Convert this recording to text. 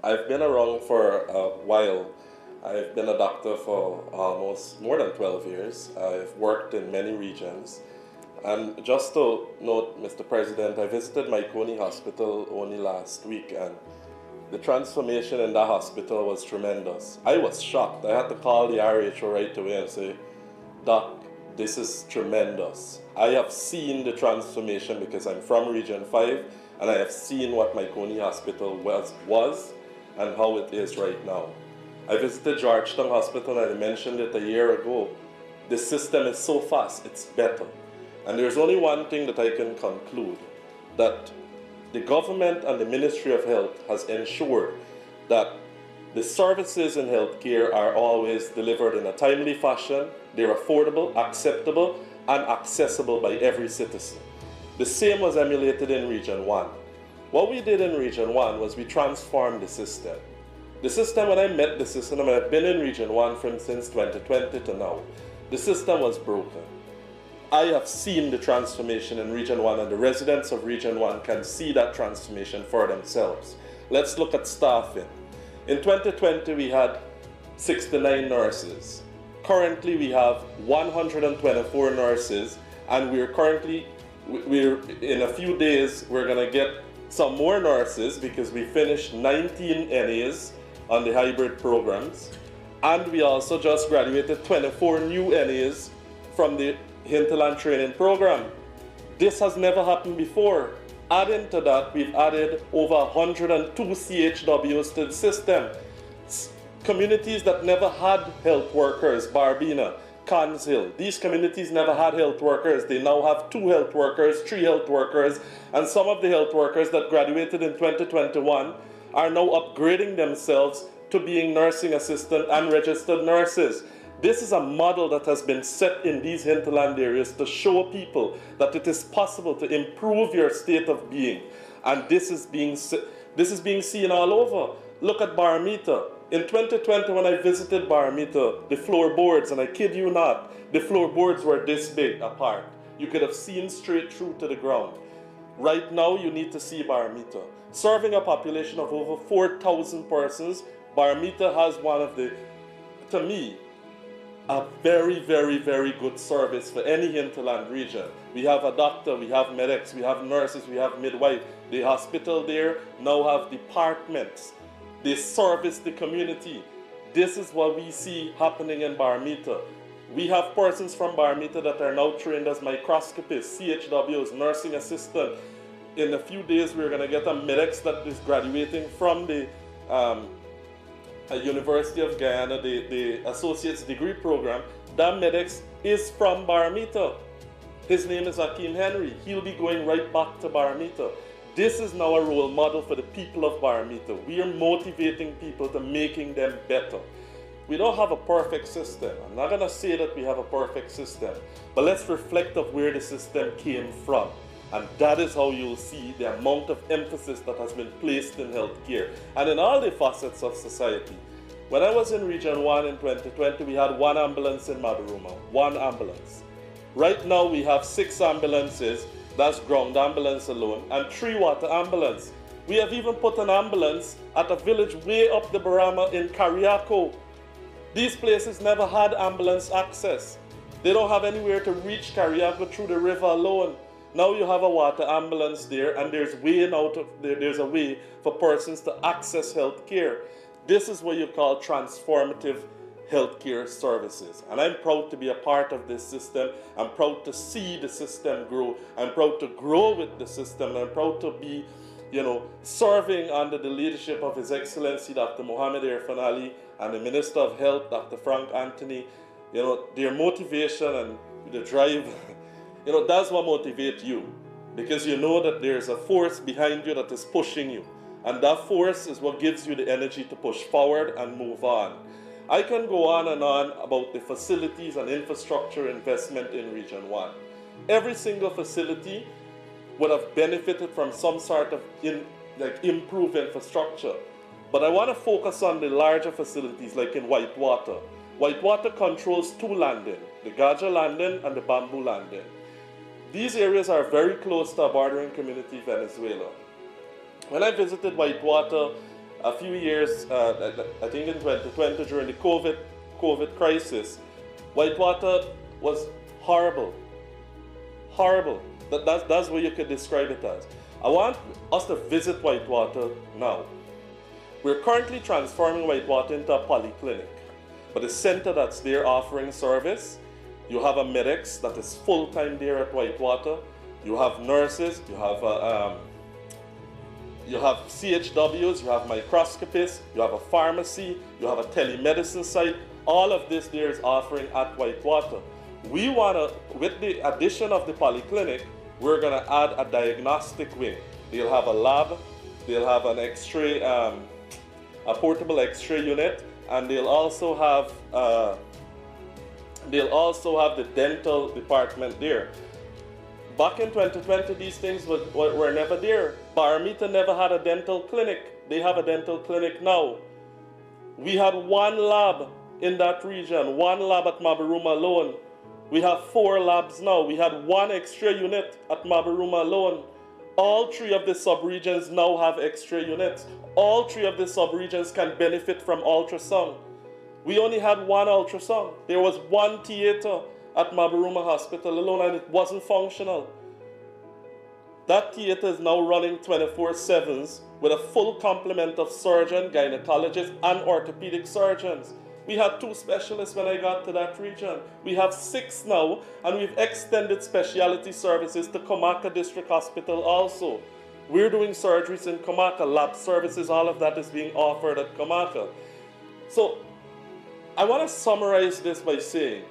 I've been around for a while. I've been a doctor for almost more than 12 years. I've worked in many regions. And just to note, Mr. President, I visited Maikoni Hospital only last week, and the transformation in that hospital was tremendous. I was shocked. I had to call the RHO right away and say, Doc, this is tremendous. I have seen the transformation because I'm from Region 5, and I have seen what Maikoni Hospital was and how it is right now. I visited Georgetown Hospital, and I mentioned it a year ago. The system is so fast, it's better. And there's only one thing that I can conclude, that the government and the Ministry of Health has ensured that the services in healthcare are always delivered in a timely fashion, they're affordable, acceptable, and accessible by every citizen. The same was emulated in Region 1. What we did in Region 1 was we transformed the system. The system, when I met the system, and I've been in Region 1 since 2020 to now, the system was broken. I have seen the transformation in Region 1, and the residents of Region 1 can see that transformation for themselves. Let's look at staffing. In 2020, we had 69 nurses. Currently, we have 124 nurses, and we're in a few days, we're gonna get some more nurses because we finished 19 NAs on the hybrid programs. And we also just graduated 24 new NAs from the hinterland training program. This has never happened before. Adding to that, we've added over 102 CHWs to the system. Communities that never had health workers, Barbina, Cans Hill, these communities never had health workers. They now have 2 health workers, 3 health workers, and some of the health workers that graduated in 2021 are now upgrading themselves to being nursing assistant and registered nurses. This is a model that has been set in these hinterland areas to show people that it is possible to improve your state of being. And this is being seen all over. Look at Baramita. In 2020, when I visited Baramita, the floorboards, and I kid you not, the floorboards were this big apart. You could have seen straight through to the ground. Right now, you need to see Baramita. Serving a population of over 4,000 persons, Baramita has one of the, to me, a very, very, very good service for any hinterland region. We have a doctor, we have medics, we have nurses, we have midwife. The hospital there now have departments. They service the community. This is what we see happening in Baramita. We have persons from Baramita that are now trained as microscopists, CHWs, nursing assistant. In a few days, we're going to get a medics that is graduating from the University of Guyana, the Associate's Degree Program. That medics is from Baramita. His name is Hakeem Henry. He'll be going right back to Baramita. This is now a role model for the people of Baramita. We are motivating people to making them better. We don't have a perfect system. I'm not going to say that we have a perfect system, but let's reflect of where the system came from. And that is how you'll see the amount of emphasis that has been placed in healthcare and in all the facets of society. When I was in Region 1 in 2020, we had 1 ambulance in Madaruma, 1 ambulance. Right now we have 6 ambulances, that's ground ambulance alone, and 3 water ambulance. We have even put an ambulance at a village way up the Barama in Kariako. These places never had ambulance access. They don't have anywhere to reach Kariako through the river alone. Now you have a water ambulance there, and there's a way for persons to access health care. This is what you call transformative healthcare services. And I'm proud to be a part of this system. I'm proud to see the system grow. I'm proud to grow with the system. And I'm proud to be, serving under the leadership of His Excellency Dr. Mohamed Irfan Ali and the Minister of Health, Dr. Frank Anthony. Their motivation and the drive, that's what motivates you, because you know that there's a force behind you that is pushing you. And that force is what gives you the energy to push forward and move on. I can go on and on about the facilities and infrastructure investment in Region 1. Every single facility would have benefited from some sort of improved infrastructure. But I want to focus on the larger facilities like in Whitewater. Whitewater controls 2 landings, the Gaja landing and the Bamboo landing. These areas are very close to a bordering community, Venezuela. When I visited Whitewater a few years, I think in 2020 during the COVID crisis, Whitewater was horrible. Horrible. That's what you could describe it as. I want us to visit Whitewater now. We're currently transforming Whitewater into a polyclinic. But the center that's there offering service, you have a medics that is full-time there at Whitewater. You have nurses, you have CHWs, you have microscopists, you have a pharmacy, you have a telemedicine site. All of this there is offering at Whitewater. We want to, with the addition of the polyclinic, we're going to add a diagnostic wing. They'll have a lab, they'll have an X-ray, a portable X-ray unit, and they'll also have the dental department there. Back in 2020, these things were never there. Barometer never had a dental clinic. They have a dental clinic now. We had one lab in that region, one lab at Mabaruma alone. We have 4 labs now. We had 1 X-ray unit at Mabaruma alone. All 3 of the sub-regions now have X-ray units. All 3 of the sub-regions can benefit from ultrasound. We only had 1 ultrasound. There was 1 theater at Mabaruma Hospital alone, and it wasn't functional. That theater is now running 24/7s with a full complement of surgeons, gynecologists, and orthopedic surgeons. We had 2 specialists when I got to that region. We have 6 now, and we've extended specialty services to Comaka District Hospital also. We're doing surgeries in Comaka, lab services, all of that is being offered at Comaka. So I want to summarize this by saying,